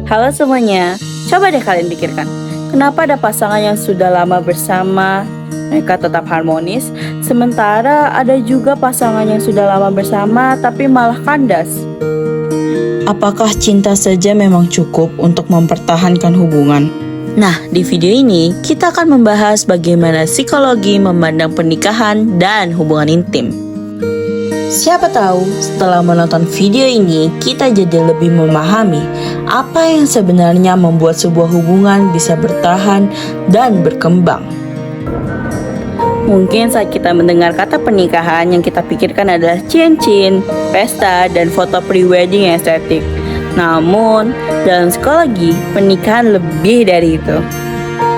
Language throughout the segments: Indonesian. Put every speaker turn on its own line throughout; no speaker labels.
Halo semuanya, coba deh kalian pikirkan, kenapa ada pasangan yang sudah lama bersama, mereka tetap harmonis, sementara ada juga pasangan yang sudah lama bersama tapi malah kandas?
Apakah cinta saja memang cukup untuk mempertahankan hubungan?
Nah, di video ini kita akan membahas bagaimana psikologi memandang pernikahan dan hubungan intim.
Siapa tahu setelah menonton video ini kita jadi lebih memahami apa yang sebenarnya membuat sebuah hubungan bisa bertahan dan berkembang.
Mungkin saat kita mendengar kata pernikahan yang kita pikirkan adalah cincin, pesta, dan foto pre-wedding yang estetik. Namun, dalam psikologi, pernikahan lebih dari itu.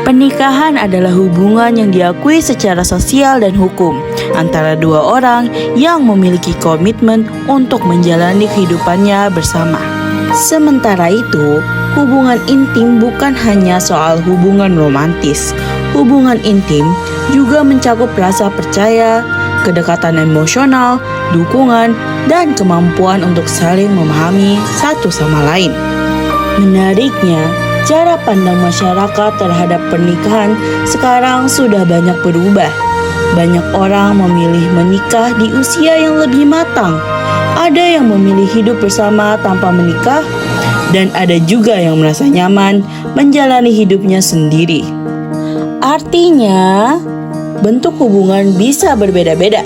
Pernikahan adalah hubungan yang diakui secara sosial dan hukum antara dua orang yang memiliki komitmen untuk menjalani kehidupannya bersama. Sementara itu, hubungan intim bukan hanya soal hubungan romantis. Hubungan intim juga mencakup rasa percaya, kedekatan emosional, dukungan, dan kemampuan untuk saling memahami satu sama lain. Menariknya, cara pandang masyarakat terhadap pernikahan sekarang sudah banyak berubah. Banyak orang memilih menikah di usia yang lebih matang. Ada yang memilih hidup bersama tanpa menikah, dan ada juga yang merasa nyaman menjalani hidupnya sendiri. Artinya, bentuk hubungan bisa berbeda-beda,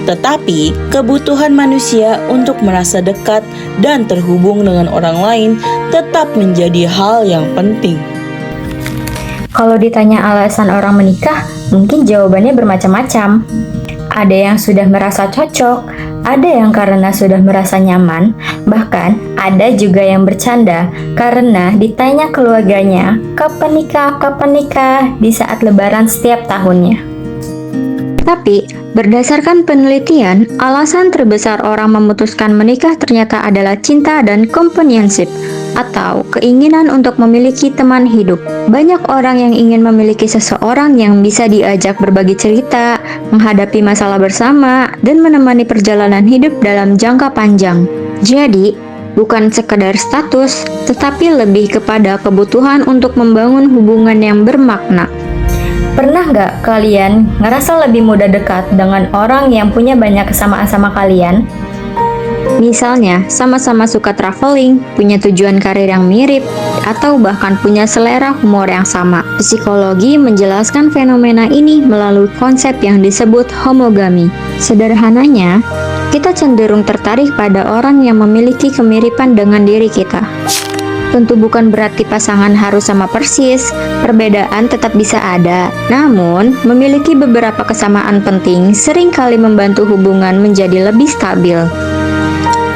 tetapi kebutuhan manusia untuk merasa dekat dan terhubung dengan orang lain tetap menjadi hal yang penting.
Kalau ditanya alasan orang menikah, mungkin jawabannya bermacam-macam. Ada yang sudah merasa cocok, ada yang karena sudah merasa nyaman, bahkan ada juga yang bercanda karena ditanya keluarganya, kapan nikah di saat lebaran setiap tahunnya. Tapi, berdasarkan penelitian, alasan terbesar orang memutuskan menikah ternyata adalah cinta dan companionship, atau keinginan untuk memiliki teman hidup. Banyak orang yang ingin memiliki seseorang yang bisa diajak berbagi cerita, menghadapi masalah bersama, dan menemani perjalanan hidup dalam jangka panjang. Jadi, bukan sekedar status, tetapi lebih kepada kebutuhan untuk membangun hubungan yang bermakna. Pernah nggak kalian ngerasa lebih mudah dekat dengan orang yang punya banyak kesamaan sama kalian? Misalnya, sama-sama suka traveling, punya tujuan karir yang mirip, atau bahkan punya selera humor yang sama. Psikologi menjelaskan fenomena ini melalui konsep yang disebut homogami. Sederhananya, kita cenderung tertarik pada orang yang memiliki kemiripan dengan diri kita. Tentu bukan berarti pasangan harus sama persis, perbedaan tetap bisa ada. Namun, memiliki beberapa kesamaan penting seringkali membantu hubungan menjadi lebih stabil.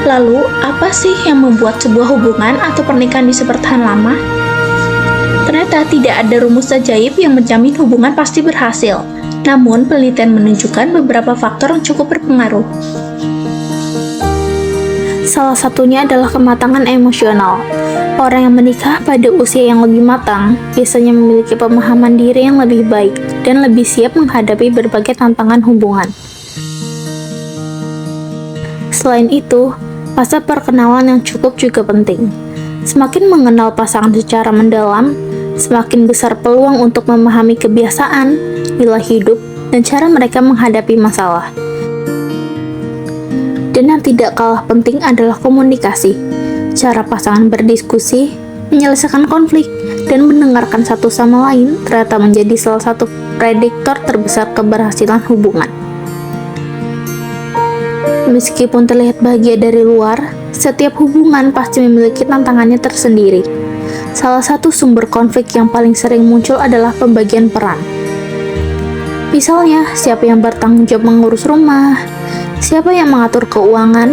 Lalu, apa sih yang membuat sebuah hubungan atau pernikahan bisa bertahan lama? Ternyata tidak ada rumus ajaib yang menjamin hubungan pasti berhasil. Namun, penelitian menunjukkan beberapa faktor yang cukup berpengaruh. Salah satunya adalah kematangan emosional. Orang yang menikah pada usia yang lebih matang biasanya memiliki pemahaman diri yang lebih baik dan lebih siap menghadapi berbagai tantangan hubungan. Selain itu, fase perkenalan yang cukup juga penting. Semakin mengenal pasangan secara mendalam, semakin besar peluang untuk memahami kebiasaan, nilai hidup, dan cara mereka menghadapi masalah. Dan yang tidak kalah penting adalah komunikasi. Cara pasangan berdiskusi, menyelesaikan konflik, dan mendengarkan satu sama lain ternyata menjadi salah satu prediktor terbesar keberhasilan hubungan. Meskipun terlihat bahagia dari luar, setiap hubungan pasti memiliki tantangannya tersendiri. Salah satu sumber konflik yang paling sering muncul adalah pembagian peran. Misalnya, siapa yang bertanggung jawab mengurus rumah, siapa yang mengatur keuangan,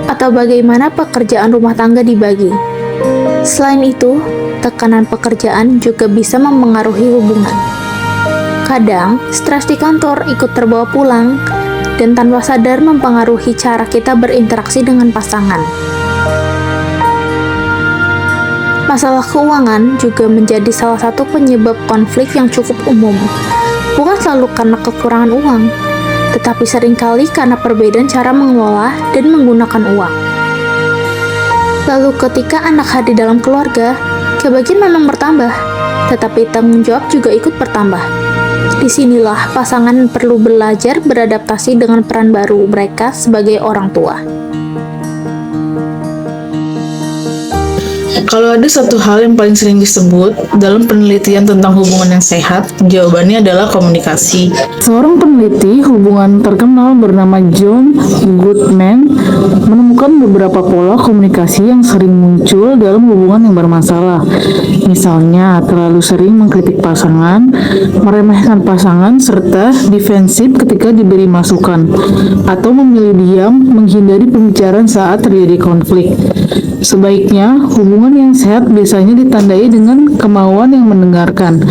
atau bagaimana pekerjaan rumah tangga dibagi. Selain itu, tekanan pekerjaan juga bisa mempengaruhi hubungan. Kadang, stres di kantor ikut terbawa pulang, dan tanpa sadar mempengaruhi cara kita berinteraksi dengan pasangan. Masalah keuangan juga menjadi salah satu penyebab konflik yang cukup umum. Bukan selalu karena kekurangan uang, tetapi seringkali karena perbedaan cara mengelola dan menggunakan uang. Lalu ketika anak hadir dalam keluarga, kebahagiaan memang bertambah, tetapi tanggung jawab juga ikut bertambah. Disinilah pasangan perlu belajar beradaptasi dengan peran baru mereka sebagai orang tua.
Kalau ada satu hal yang paling sering disebut dalam penelitian tentang hubungan yang sehat, jawabannya adalah komunikasi.
Seorang peneliti hubungan terkenal bernama John Goodman menemukan beberapa pola komunikasi yang sering muncul dalam hubungan yang bermasalah. Misalnya, terlalu sering mengkritik pasangan, meremehkan pasangan, serta defensif ketika diberi masukan, atau memilih diam, menghindari pembicaraan saat terjadi konflik. Sebaiknya, hubungan yang sehat biasanya ditandai dengan kemauan yang mendengarkan,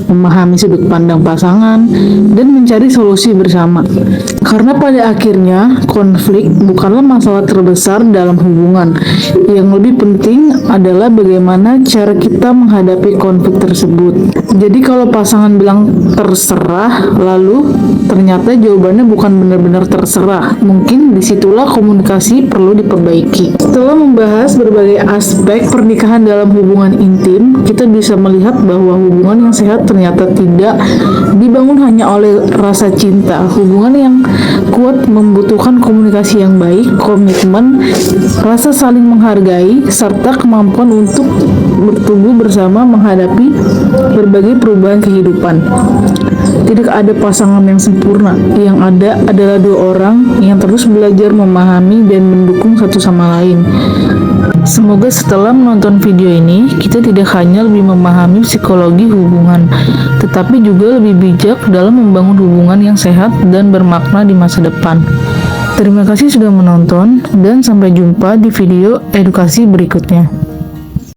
memahami sudut pandang pasangan, dan mencari solusi bersama. Karena pada akhirnya, konflik bukanlah masalah terbesar dalam hubungan. Yang lebih penting adalah bagaimana cara kita menghadapi konflik tersebut. Jadi kalau pasangan bilang terserah, lalu ternyata jawabannya bukan benar-benar terserah. Mungkin disitulah komunikasi perlu diperbaiki. Setelah membahas berbagai aspek pernikahan dalam hubungan intim, kita bisa melihat bahwa hubungan yang sehat ternyata tidak dibangun hanya oleh rasa cinta. Hubungan yang kuat membutuhkan komunikasi yang baik, komitmen, rasa saling menghargai, serta kemampuan untuk bertumbuh bersama menghadapi berbagai perubahan kehidupan. Tidak ada pasangan yang sempurna, yang ada adalah dua orang yang terus belajar memahami dan mendukung satu sama lain. Semoga setelah menonton video ini, kita tidak hanya lebih memahami psikologi hubungan, tetapi juga lebih bijak dalam membangun hubungan yang sehat dan bermakna di masa depan. Terima kasih sudah menonton, dan sampai jumpa di video edukasi berikutnya.